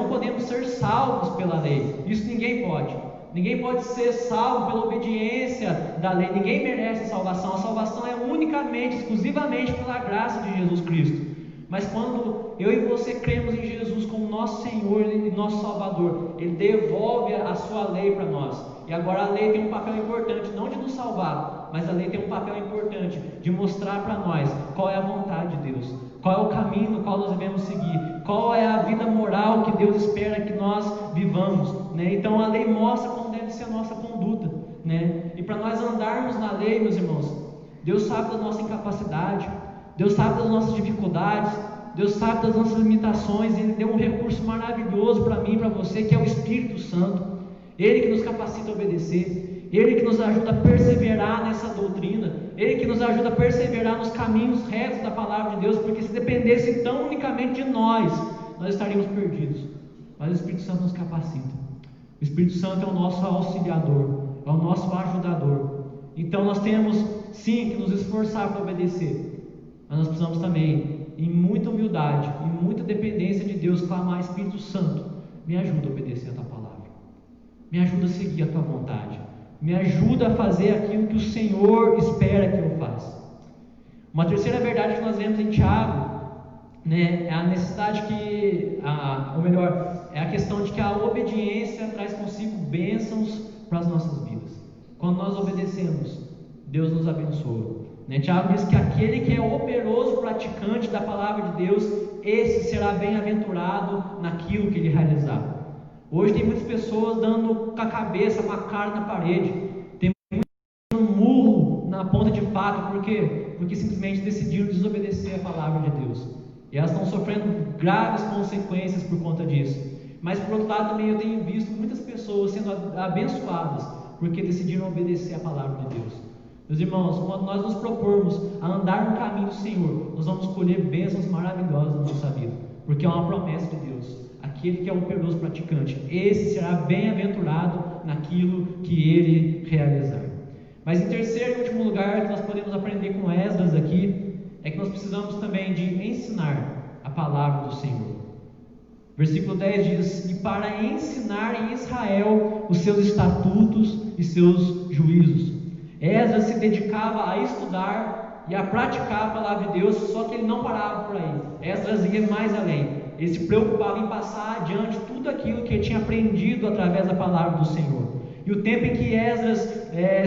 podemos ser salvos pela lei. Isso ninguém pode. Ninguém pode ser salvo pela obediência da lei. Ninguém merece salvação. A salvação é unicamente, exclusivamente pela graça de Jesus Cristo. Mas quando eu e você cremos em Jesus como nosso Senhor e nosso Salvador, Ele devolve a sua lei para nós. E agora a lei tem um papel importante, não de nos salvar, mas a lei tem um papel importante de mostrar para nós qual é a vontade de Deus, qual é o caminho no qual nós devemos seguir, qual é a vida moral que Deus espera que nós vivamos, né? Então a lei mostra como deve ser a nossa conduta, né? E para nós andarmos na lei, meus irmãos, Deus sabe da nossa incapacidade, Deus sabe das nossas dificuldades, Deus sabe das nossas limitações, e Ele deu um recurso maravilhoso para mim e para você, que é o Espírito Santo. Ele que nos capacita a obedecer, Ele que nos ajuda a perseverar nessa doutrina, Ele que nos ajuda a perseverar nos caminhos retos da palavra de Deus, porque se dependesse tão unicamente de nós estaríamos perdidos. Mas o Espírito Santo nos capacita. O Espírito Santo é o nosso auxiliador, é o nosso ajudador. Então nós temos sim que nos esforçar para obedecer, mas nós precisamos também, em muita humildade, em muita dependência de Deus, clamar: Espírito Santo, me ajuda a obedecer a tua palavra, me ajuda a seguir a tua vontade, me ajuda a fazer aquilo que o Senhor espera que eu faça. Uma terceira verdade que nós vemos em Tiago, né, é a necessidade é a questão de que a obediência traz consigo bênçãos para as nossas vidas. Quando nós obedecemos, Deus nos abençoa. Tiago diz que aquele que é operoso praticante da palavra de Deus, esse será bem-aventurado naquilo que ele realizar. Hoje tem muitas pessoas dando com a cabeça, com a cara na parede, tem muitos dando um murro na ponta de faca. Por quê? Porque simplesmente decidiram desobedecer a palavra de Deus, e elas estão sofrendo graves consequências por conta disso. Mas por outro lado também eu tenho visto muitas pessoas sendo abençoadas porque decidiram obedecer a palavra de Deus. Meus irmãos, quando nós nos propormos a andar no caminho do Senhor, nós vamos colher bênçãos maravilhosas na nossa vida, porque é uma promessa de Deus. Aquele que é o operoso praticante, esse será bem-aventurado naquilo que ele realizar. Mas em terceiro e último lugar, que nós podemos aprender com Esdras aqui, é que nós precisamos também de ensinar a palavra do Senhor. Versículo 10 diz: e para ensinar em Israel os seus estatutos e seus juízos. Esdras se dedicava a estudar e a praticar a palavra de Deus, só que ele não parava por aí. Esdras ia mais além. Ele se preocupava em passar adiante tudo aquilo que ele tinha aprendido através da palavra do Senhor. E o tempo em que Esdras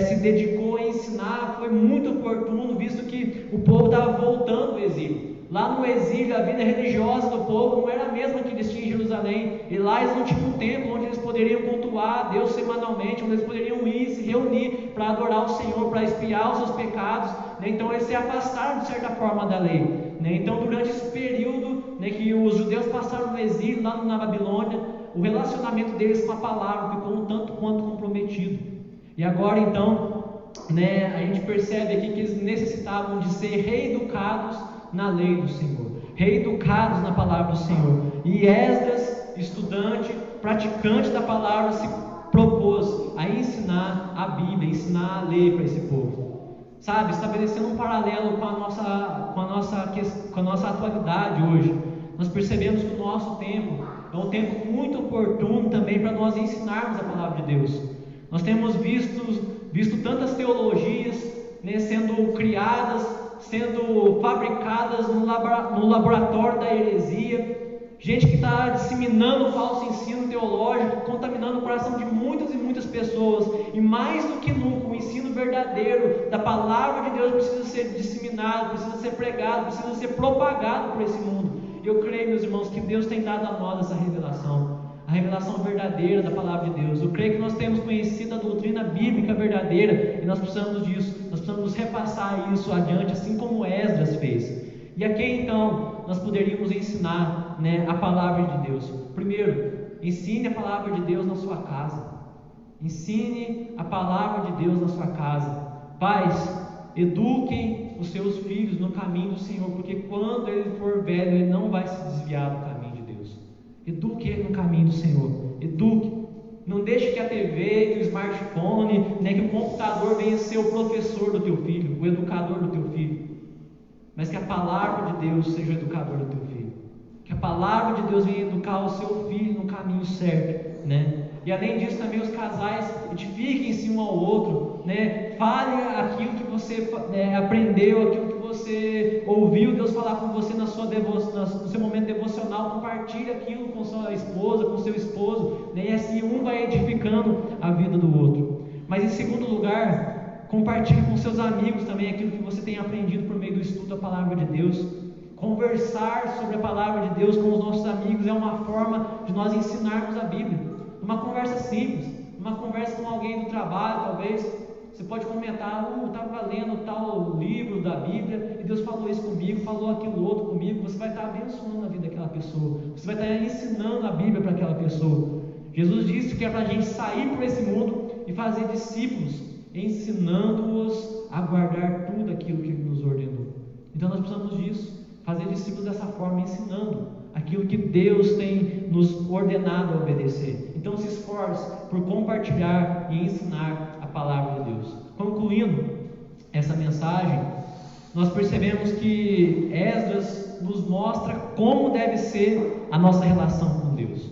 se dedicou a ensinar foi muito oportuno, visto que o povo estava voltando do exílio. Lá no exílio, a vida religiosa do povo não era a mesma que eles tinham em Jerusalém. E lá eles não tinham um templo onde eles poderiam cultuar a Deus semanalmente, onde eles poderiam ir, se reunir para adorar o Senhor, para expiar os seus pecados, né? Então eles se afastaram de certa forma da lei, né? Então durante esse período, né, que os judeus passaram no exílio lá na Babilônia, o relacionamento deles com a palavra ficou um tanto quanto comprometido. E agora então, né, a gente percebe aqui que eles necessitavam de ser reeducados na lei do Senhor, reeducados na palavra do Senhor. E Esdras, estudante, praticante da palavra, se propôs a ensinar a Bíblia, ensinar a lei para esse povo, sabe, estabelecendo um paralelo com a nossa atualidade hoje. Nós percebemos que o nosso tempo é um tempo muito oportuno também para nós ensinarmos a palavra de Deus. Nós temos visto tantas teologias, né, sendo criadas, sendo fabricadas no laboratório da heresia, gente que está disseminando o falso ensino teológico, contaminando o coração de muitas e muitas pessoas. E mais do que nunca, o ensino verdadeiro da palavra de Deus precisa ser disseminado, precisa ser pregado, precisa ser propagado por esse mundo. Eu creio, meus irmãos, que Deus tem dado a nós essa revelação, a revelação verdadeira da palavra de Deus. Eu creio que nós temos conhecido a doutrina bíblica verdadeira, e nós precisamos disso, nós precisamos repassar isso adiante, assim como Esdras fez. E a quem então nós poderíamos ensinar, né, a palavra de Deus? Primeiro, ensine a palavra de Deus na sua casa. Ensine a palavra de Deus na sua casa. Pais, eduquem os seus filhos no caminho do Senhor, porque quando ele for velho, ele não vai se desviar do caminho de Deus. Eduque ele no caminho do Senhor. Eduque. Não deixe que a TV, que o smartphone, né, que o computador venha ser o professor do teu filho, o educador do teu filho. Mas que a palavra de Deus seja o educador do teu filho. Que a palavra de Deus venha educar o seu filho no caminho certo, né? E além disso também os casais edifiquem-se um ao outro, né? Fale aquilo que você aprendeu, aquilo que você ouviu Deus falar com você no seu momento devocional. Compartilhe aquilo com sua esposa, com seu esposo, né? E assim um vai edificando a vida do outro. Mas em segundo lugar, compartilhe com seus amigos também aquilo que você tem aprendido por meio do estudo da palavra de Deus. Conversar sobre a palavra de Deus com os nossos amigos é uma forma de nós ensinarmos a Bíblia. Uma conversa simples, uma conversa com alguém do trabalho, talvez. Você pode comentar: estava lendo tal livro da Bíblia e Deus falou isso comigo, falou aquilo outro comigo. Você vai estar abençoando a vida daquela pessoa, você vai estar ensinando a Bíblia para aquela pessoa. Jesus disse que é para a gente sair por esse mundo e fazer discípulos, ensinando-os a guardar tudo aquilo que Ele nos ordenou. Então nós precisamos disso, fazer discípulos dessa forma, ensinando aquilo que Deus tem nos ordenado a obedecer. Então se esforce por compartilhar e ensinar a palavra de Deus. Concluindo essa mensagem, nós percebemos que Esdras nos mostra como deve ser a nossa relação com Deus.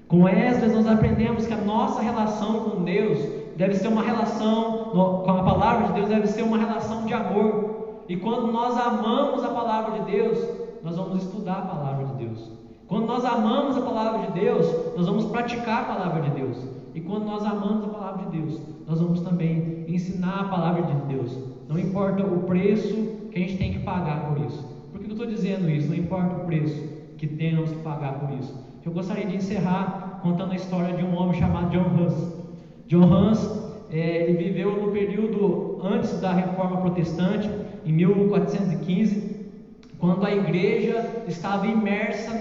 Com Esdras nós aprendemos que a nossa relação com Deus deve ser uma relação, com a palavra de Deus, deve ser uma relação de amor. E quando nós amamos a palavra de Deus, nós vamos estudar a palavra de Deus. Quando nós amamos a palavra de Deus, nós vamos praticar a palavra de Deus. E quando nós amamos a palavra de Deus, nós vamos também ensinar a palavra de Deus. Não importa o preço que a gente tem que pagar por isso. Por que eu estou dizendo isso? Não importa o preço que temos que pagar por isso. Eu gostaria de encerrar contando a história de um homem chamado John Huss. John Huss, ele viveu no período antes da Reforma Protestante, em 1415, quando a igreja estava imersa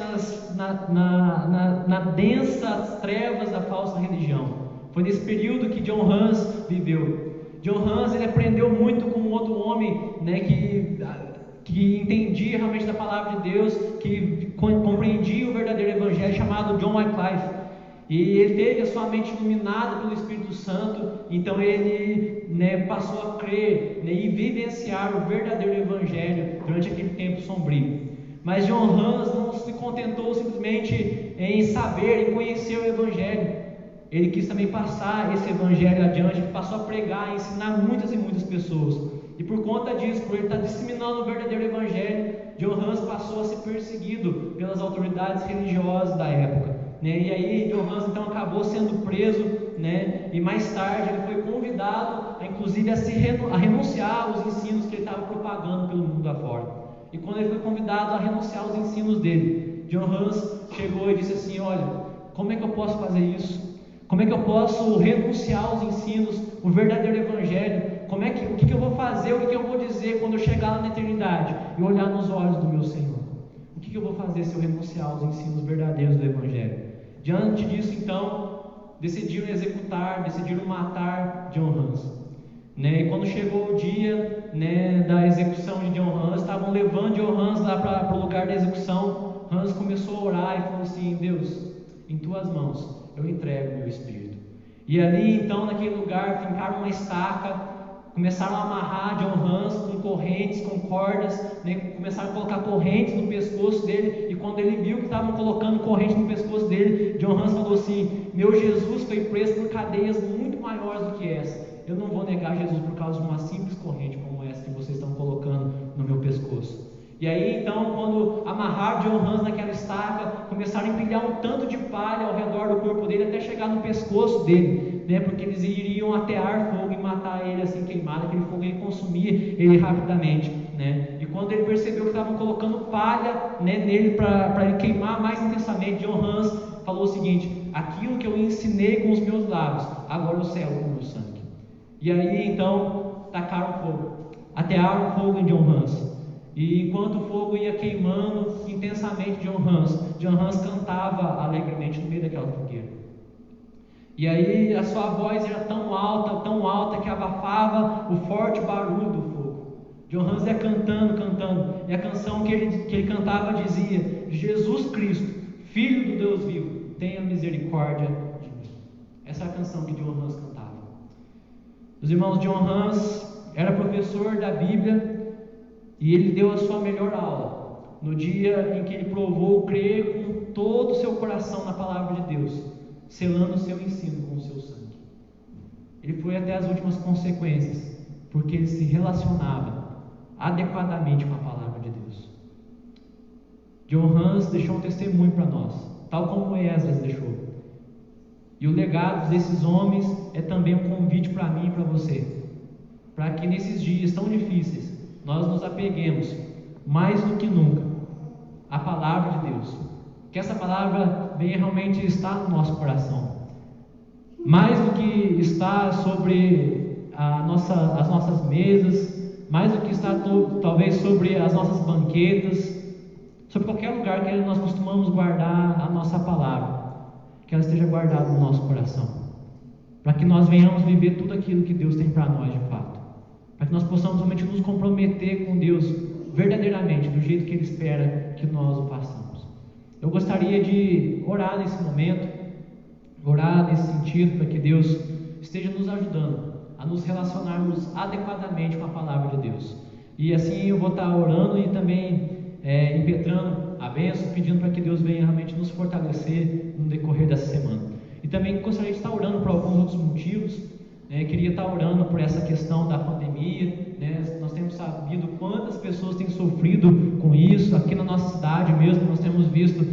na densas trevas da falsa religião. Foi nesse período que John Huss viveu. John Huss, ele aprendeu muito com outro homem, né, que entendia realmente da palavra de Deus, que compreendia o verdadeiro evangelho, chamado John Wycliffe. E ele teve a sua mente iluminada pelo Espírito Santo. Então ele, passou a crer, e vivenciar o verdadeiro evangelho durante aquele tempo sombrio. Mas John Huss não se contentou simplesmente em saber e conhecer o evangelho. Ele quis também passar esse evangelho adiante, passou a pregar e ensinar muitas e muitas pessoas. E por conta disso, por ele estar disseminando o verdadeiro evangelho, John Huss passou a ser perseguido pelas autoridades religiosas da época. E aí John Huss então acabou sendo preso, e mais tarde ele foi convidado a inclusive a renunciar aos ensinos que ele estava propagando pelo mundo afora. E quando ele foi convidado a renunciar aos ensinos dele, John Hus chegou e disse assim: olha, como é que eu posso fazer isso? Como é que eu posso renunciar aos ensinos, o verdadeiro evangelho? O que eu vou fazer, o que eu vou dizer quando eu chegar lá na eternidade e olhar nos olhos do meu Senhor? O que eu vou fazer se eu renunciar aos ensinos verdadeiros do evangelho? Diante disso, então, decidiram executar, decidiram matar John Hus. E quando chegou o dia, da execução de John Hus, estavam levando John Hus lá para o lugar da execução. Hus começou a orar e falou assim: Deus, em tuas mãos eu entrego o meu espírito. E ali então, naquele lugar, fincaram uma estaca, começaram a amarrar John Hus com correntes, com cordas, começaram a colocar correntes no pescoço dele. E quando ele viu que estavam colocando corrente no pescoço dele, John Hus falou assim: meu Jesus foi preso por cadeias muito maiores do que essa. Eu não vou negar Jesus por causa de uma simples corrente como essa que vocês estão colocando no meu pescoço. E aí então, quando amarraram John Hus naquela estaca, começaram a empilhar um tanto de palha ao redor do corpo dele até chegar no pescoço dele, porque eles iriam atear fogo e matar ele assim queimado. Aquele fogo ele consumia ele rapidamente, E quando ele percebeu que estavam colocando palha, nele para ele queimar mais intensamente, John Hus falou o seguinte: aquilo que eu ensinei com os meus lábios, agora eu selo com o meu sangue. E aí então tacaram fogo, atearam fogo em John Hus. E enquanto o fogo ia queimando intensamente John Hus cantava alegremente no meio daquela fogueira. E aí a sua voz era tão alta que abafava o forte barulho do fogo. John Hus ia cantando, e a canção que ele cantava dizia: Jesus Cristo, Filho do Deus vivo, tenha misericórdia de mim. Essa é a canção que John Hus cantava. Os irmãos, John Hus era professor da Bíblia, e ele deu a sua melhor aula no dia em que ele provou crer com todo o seu coração na palavra de Deus, selando o seu ensino com o seu sangue. Ele foi até as últimas consequências, porque ele se relacionava adequadamente com a palavra de Deus. John Hus deixou um testemunho para nós, tal como Esdras deixou. E o legado desses homens é também um convite para mim e para você, para que nesses dias tão difíceis nós nos apeguemos mais do que nunca à palavra de Deus, que essa palavra venha realmente estar no nosso coração, mais do que está sobre as nossas mesas, mais do que está talvez sobre as nossas banquetas, sobre qualquer lugar que nós costumamos guardar a nossa palavra, que ela esteja guardada no nosso coração, para que nós venhamos viver tudo aquilo que Deus tem para nós de fato, para que nós possamos realmente nos comprometer com Deus verdadeiramente, do jeito que Ele espera que nós o façamos. Eu gostaria de orar nesse momento, orar nesse sentido, para que Deus esteja nos ajudando a nos relacionarmos adequadamente com a palavra de Deus. E assim eu vou estar orando e também impetrando a bênção, pedindo para que Deus venha realmente nos fortalecer no decorrer dessa semana. E também gostaria de estar orando por alguns outros motivos. Queria estar orando por essa questão da pandemia. Nós temos sabido quantas pessoas têm sofrido com isso. Aqui na nossa cidade mesmo nós temos visto,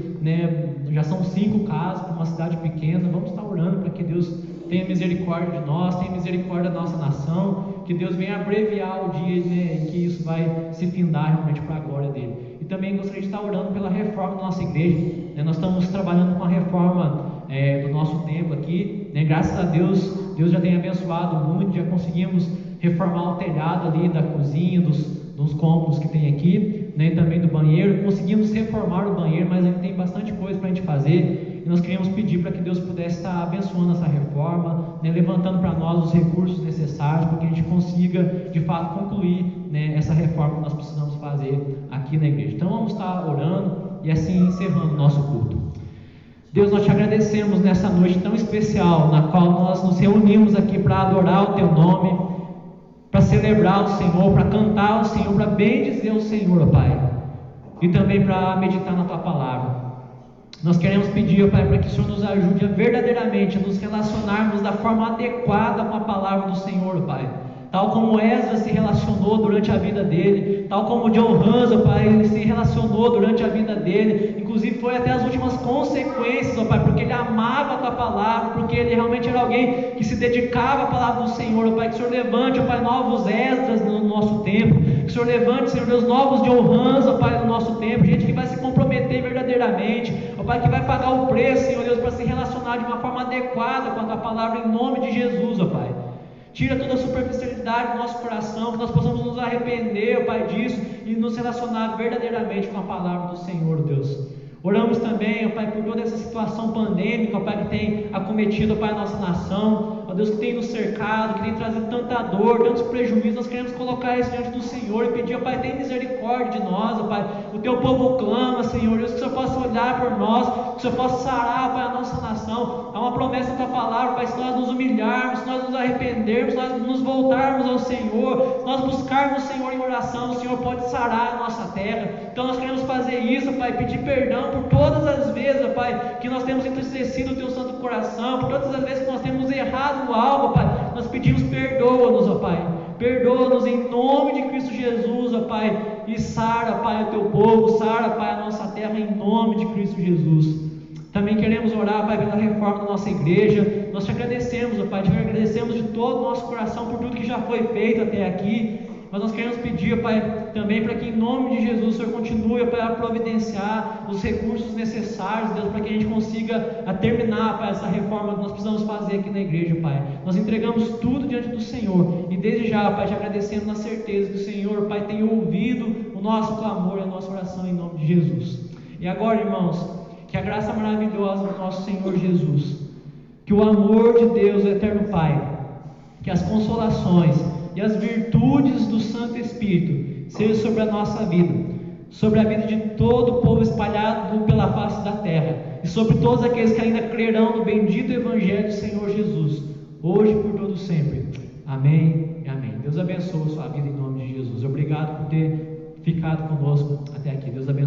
já são 5 casos para uma cidade pequena. Vamos estar orando para que Deus tenha misericórdia de nós, tenha misericórdia da nossa nação, que Deus venha abreviar o dia em que isso vai se findar realmente para a glória dele. E também gostaria de estar orando pela reforma da nossa igreja. Nós estamos trabalhando com a reforma do nosso templo aqui, graças a Deus, Deus já tem abençoado muito, já conseguimos reformar o telhado ali da cozinha, dos cômodos que tem aqui, e também do banheiro. Conseguimos reformar o banheiro, mas ainda tem bastante coisa para a gente fazer, e nós queríamos pedir para que Deus pudesse estar abençoando essa reforma, levantando para nós os recursos necessários para que a gente consiga de fato concluir essa reforma que nós precisamos fazer aqui na igreja. Então vamos estar orando e assim encerrando o nosso culto. Deus, nós te agradecemos nessa noite tão especial, na qual nós nos reunimos aqui para adorar o Teu nome, para celebrar o Senhor, para cantar o Senhor, para bendizer o Senhor, Pai, e também para meditar na Tua palavra. Nós queremos pedir, Pai, para que o Senhor nos ajude a verdadeiramente nos relacionarmos da forma adequada com a palavra do Senhor, Pai, tal como Esdras se relacionou durante a vida dele, tal como John Hans, ó Pai, ele se relacionou durante a vida dele, inclusive foi até as últimas consequências, ó Pai, porque ele amava a Tua palavra, porque ele realmente era alguém que se dedicava à palavra do Senhor, ó Pai, que o Senhor levante, ó Pai, novos Esdras no nosso tempo, que o Senhor levante, Senhor Deus, novos John Hans, ó Pai, no nosso tempo, gente que vai se comprometer verdadeiramente, ó Pai, que vai pagar o preço, Senhor Deus, para se relacionar de uma forma adequada com a Tua palavra, em nome de Jesus, ó Pai. Tira toda a superficialidade do nosso coração, que nós possamos nos arrepender, ó Pai, disso e nos relacionar verdadeiramente com a palavra do Senhor, Deus. Oramos também, ó Pai, por toda essa situação pandêmica, ó Pai, que tem acometido, ó Pai, a nossa nação, ó Deus, que tem nos cercado, que tem trazido tanta dor, tantos prejuízos. Nós queremos colocar isso diante do Senhor e pedir, ó Pai, tem misericórdia de nós, ó Pai. O Teu povo clama, Senhor Deus, que o Senhor possa olhar por nós, que o Senhor possa sarar, ó Pai, a nossa nação. Há uma promessa da Tua palavra, Pai, se nós nos humilharmos, se nós nos arrependermos, se nós nos voltarmos ao Senhor, se nós buscarmos o Senhor em oração, o Senhor pode sarar a nossa terra. Então nós queremos fazer isso, Pai, pedir perdão por todas as vezes, ó Pai, que nós temos entristecido o Teu santo coração, por todas as vezes que nós temos errado no algo, ó Pai, nós pedimos perdoa-nos, ó Pai, perdoa-nos em nome de Cristo Jesus, ó Pai, e sara, Pai, o Teu povo, sara, Pai, a nossa terra em nome de Cristo Jesus. Também queremos orar, Pai, pela reforma da nossa igreja. Nós Te agradecemos, ó Pai, Te agradecemos de todo o nosso coração por tudo que já foi feito até aqui. Mas nós queremos pedir, ó Pai, também para que em nome de Jesus o Senhor continue, ó Pai, a providenciar os recursos necessários, Deus, para que a gente consiga terminar, Pai, essa reforma que nós precisamos fazer aqui na igreja, Pai. Nós entregamos tudo diante do Senhor e desde já, Pai, te agradecemos na certeza que o Senhor, Pai, tem ouvido o nosso clamor e a nossa oração em nome de Jesus. E agora, irmãos, que a graça maravilhosa do nosso Senhor Jesus, que o amor de Deus, o Eterno Pai, que as consolações e as virtudes do Santo Espírito sejam sobre a nossa vida, sobre a vida de todo o povo espalhado pela face da terra e sobre todos aqueles que ainda crerão no bendito Evangelho do Senhor Jesus, hoje e por todo sempre. Amém e amém. Deus abençoe a sua vida em nome de Jesus. Obrigado por ter ficado conosco até aqui. Deus abençoe.